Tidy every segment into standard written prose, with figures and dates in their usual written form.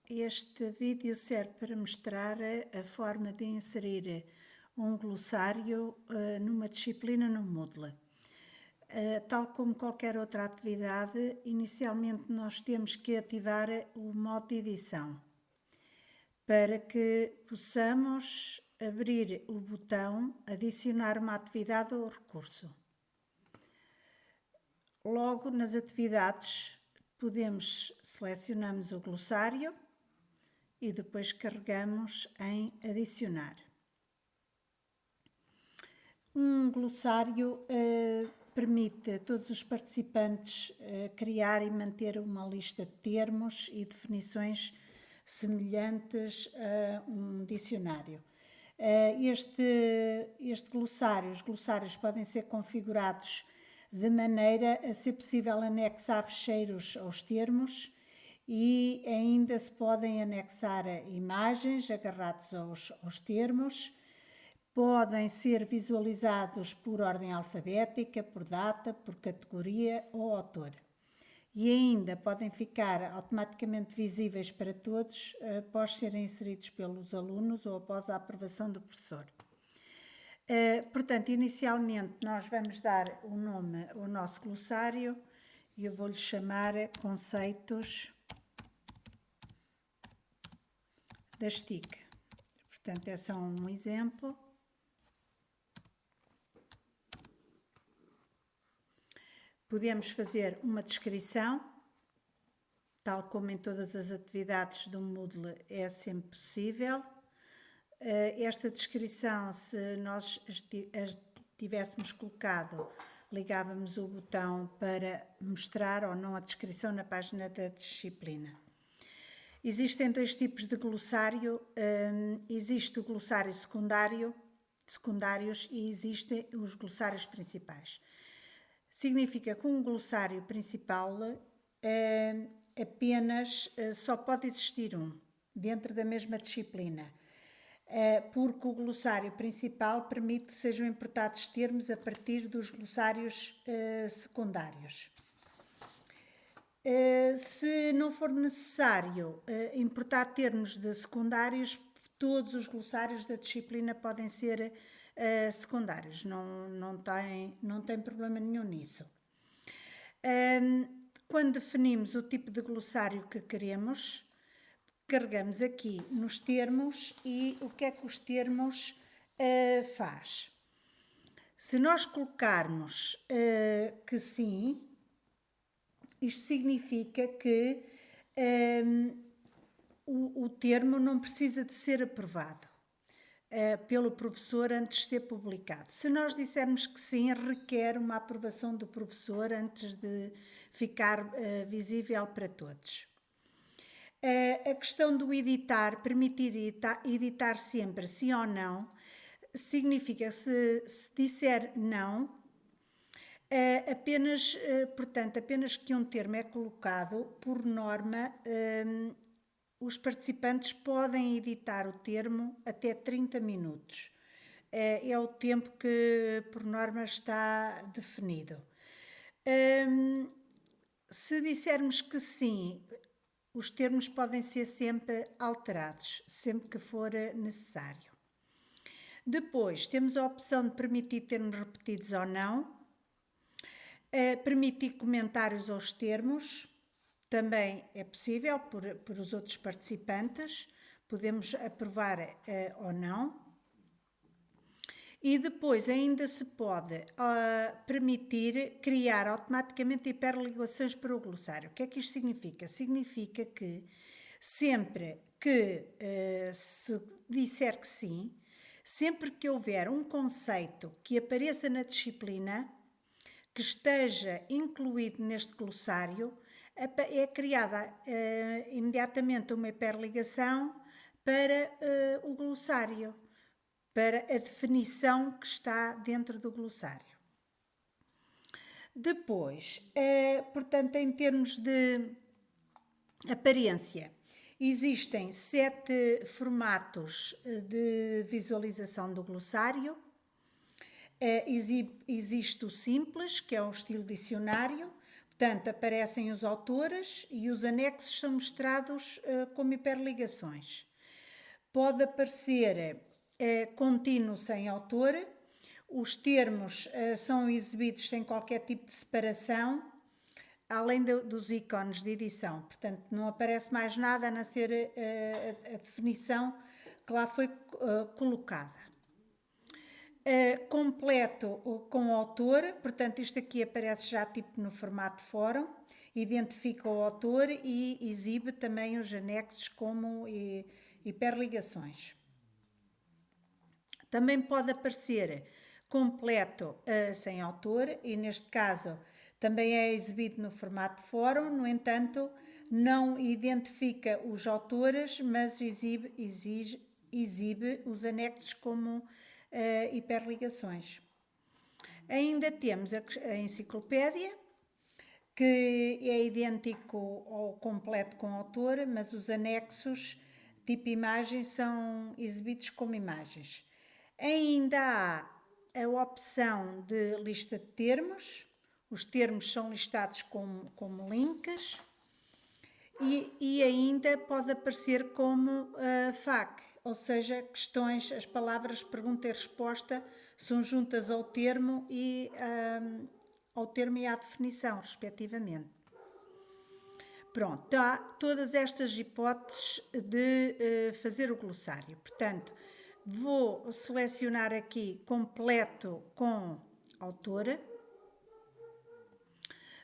Este vídeo serve para mostrar a forma de inserir um glossário numa disciplina no Moodle. Tal como qualquer outra atividade, inicialmente nós temos que ativar o modo de edição para que possamos abrir o botão adicionar uma atividade ou recurso. Logo nas atividades selecionamos o glossário e depois carregamos em adicionar. Um glossário permite a todos os participantes criar e manter uma lista de termos e definições semelhantes a um dicionário. Os glossários podem ser configurados de maneira a ser possível anexar fecheiros aos termos e ainda se podem anexar imagens agarrados aos termos. Podem ser visualizados por ordem alfabética, por data, por categoria ou autor. E ainda podem ficar automaticamente visíveis para todos após serem inseridos pelos alunos ou após a aprovação do professor. Portanto, inicialmente nós vamos dar o nome ao nosso glossário e eu vou-lhe chamar Conceitos das TIC. Portanto, é só um exemplo. Podemos fazer uma descrição, tal como em todas as atividades do Moodle é sempre possível. Esta descrição, se nós as tivéssemos colocado, ligávamos o botão para mostrar ou não a descrição na página da disciplina. Existem dois tipos de glossário, existe o glossário secundários e existem os glossários principais. Significa que um glossário principal apenas só pode existir um, dentro da mesma disciplina, porque o glossário principal permite que sejam importados termos a partir dos glossários secundários. Se não for necessário importar termos de secundários, todos os glossários da disciplina podem ser secundários, não tem problema nenhum nisso. Quando definimos o tipo de glossário que queremos, carregamos aqui nos termos e o que é que os termos faz? Se nós colocarmos que sim, isto significa que o termo não precisa de ser aprovado pelo professor antes de ser publicado. Se nós dissermos que sim, requer uma aprovação do professor antes de ficar visível para todos. A questão do editar, permitir editar sempre sim ou não, significa se disser não, apenas que um termo é colocado, por norma, os participantes podem editar o termo até 30 minutos. É o tempo que, por norma, está definido. Se dissermos que sim, os termos podem ser sempre alterados, sempre que for necessário. Depois, temos a opção de permitir termos repetidos ou não, permitir comentários aos termos, também é possível por os outros participantes, podemos aprovar ou não. E depois ainda se pode permitir criar automaticamente hiperligações para o glossário. O que é que isto significa? Significa que sempre que se disser que sim, sempre que houver um conceito que apareça na disciplina, que esteja incluído neste glossário, é criada imediatamente uma hiperligação para o glossário, para a definição que está dentro do glossário. Depois, portanto, em termos de aparência, existem 7 formatos de visualização do glossário. Existe o simples, que é um estilo dicionário. Portanto, aparecem os autores e os anexos são mostrados como hiperligações. Pode aparecer contínuo sem autor, os termos são exibidos sem qualquer tipo de separação, além dos ícones de edição. Portanto, não aparece mais nada a não ser a definição que lá foi colocada. Completo com o autor, portanto isto aqui aparece já tipo no formato fórum, identifica o autor e exibe também os anexos como hiperligações. Também pode aparecer completo sem autor e neste caso também é exibido no formato fórum, no entanto não identifica os autores, mas exibe os anexos como hiperligações. Ainda temos a enciclopédia, que é idêntico ao completo com o autor, mas os anexos tipo imagem são exibidos como imagens. Ainda há a opção de lista de termos, os termos são listados como links e ainda pode aparecer como FAQ, ou seja, questões, as palavras pergunta e resposta são juntas ao termo e à definição, respectivamente. Pronto, há todas estas hipóteses de fazer o glossário. Portanto, vou selecionar aqui completo com autora.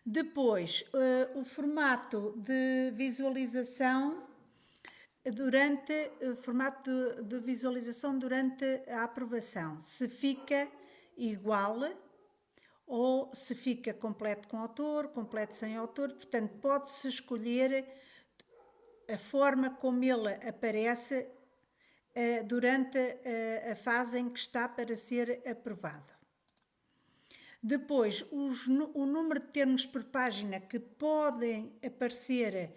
Depois, o formato de visualização durante a aprovação, se fica igual ou se fica completo com autor, completo sem autor, portanto pode-se escolher a forma como ele aparece durante a fase em que está para ser aprovado. Depois, o número de termos por página que podem aparecer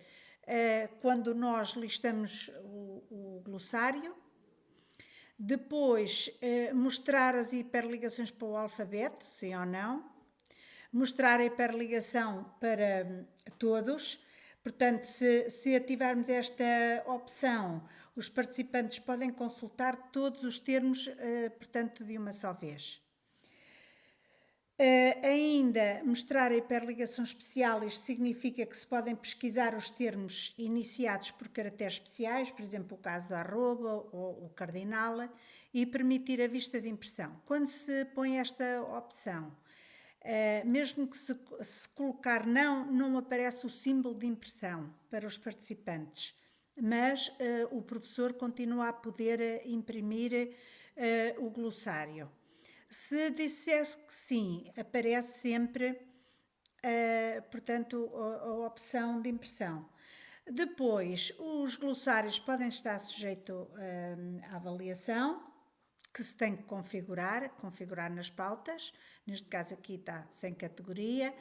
quando nós listamos o glossário. Depois, mostrar as hiperligações para o alfabeto, sim ou não. Mostrar a hiperligação para todos. Portanto, se ativarmos esta opção, os participantes podem consultar todos os termos, portanto, de uma só vez. Ainda mostrar a hiperligação especial, isto significa que se podem pesquisar os termos iniciados por caracteres especiais, por exemplo, o caso do arroba ou o cardinal, e permitir a vista de impressão. Quando se põe esta opção, mesmo que se colocar não aparece o símbolo de impressão para os participantes, mas o professor continua a poder imprimir o glossário. Se dissesse que sim, aparece sempre, portanto, a opção de impressão. Depois, os glossários podem estar sujeitos à avaliação, que se tem que configurar nas pautas. Neste caso aqui está sem categoria.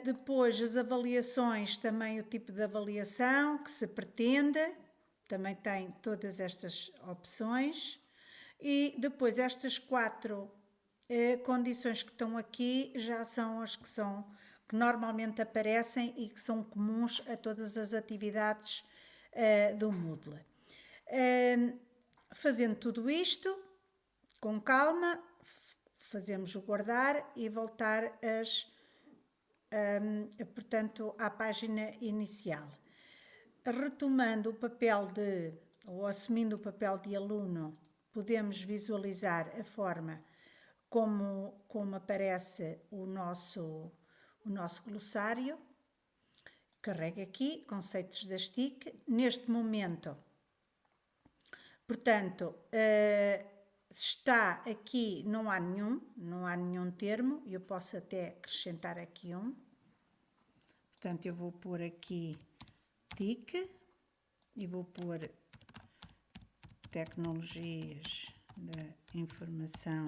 Depois, as avaliações, também o tipo de avaliação que se pretende, também tem todas estas opções. E depois estas 4 condições que estão aqui já são as que normalmente aparecem e que são comuns a todas as atividades do Moodle. Fazendo tudo isto, com calma, fazemos o guardar e voltar portanto, à página inicial. Retomando o papel ou assumindo o papel de aluno, podemos visualizar a forma como aparece o nosso glossário. Carrega aqui, conceitos da STIC. Neste momento, portanto, está aqui, não há nenhum termo, eu posso até acrescentar aqui um. Portanto, eu vou pôr aqui TIC e vou pôr Tecnologias da Informação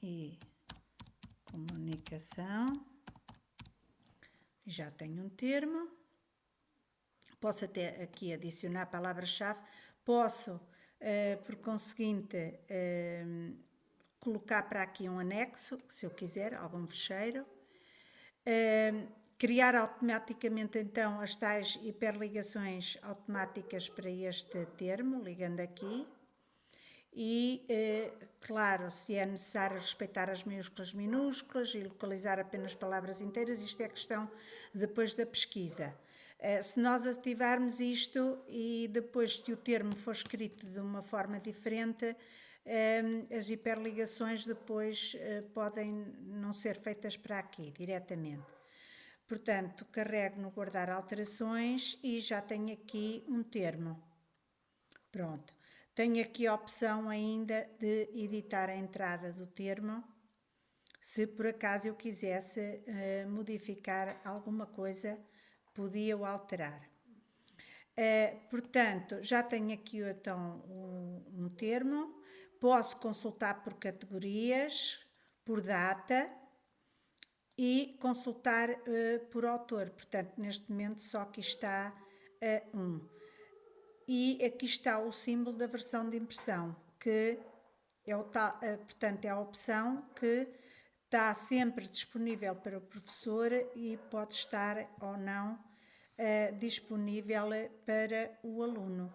e Comunicação. Já tenho um termo. Posso até aqui adicionar palavra-chave. Posso, por conseguinte, colocar para aqui um anexo, se eu quiser, algum fecheiro. Criar automaticamente então as tais hiperligações automáticas para este termo, ligando aqui. E, claro, se é necessário respeitar as maiúsculas minúsculas e localizar apenas palavras inteiras, isto é questão depois da pesquisa. Se nós ativarmos isto e depois se o termo for escrito de uma forma diferente, as hiperligações depois podem não ser feitas para aqui diretamente. Portanto, carrego no guardar alterações e já tenho aqui um termo. Pronto. Tenho aqui a opção ainda de editar a entrada do termo, se por acaso eu quisesse modificar alguma coisa, podia o alterar. Portanto, já tenho aqui então um termo, posso consultar por categorias, por data e consultar por autor, portanto neste momento só aqui está e aqui está o símbolo da versão de impressão, que é, portanto, é a opção que está sempre disponível para o professor e pode estar ou não disponível para o aluno.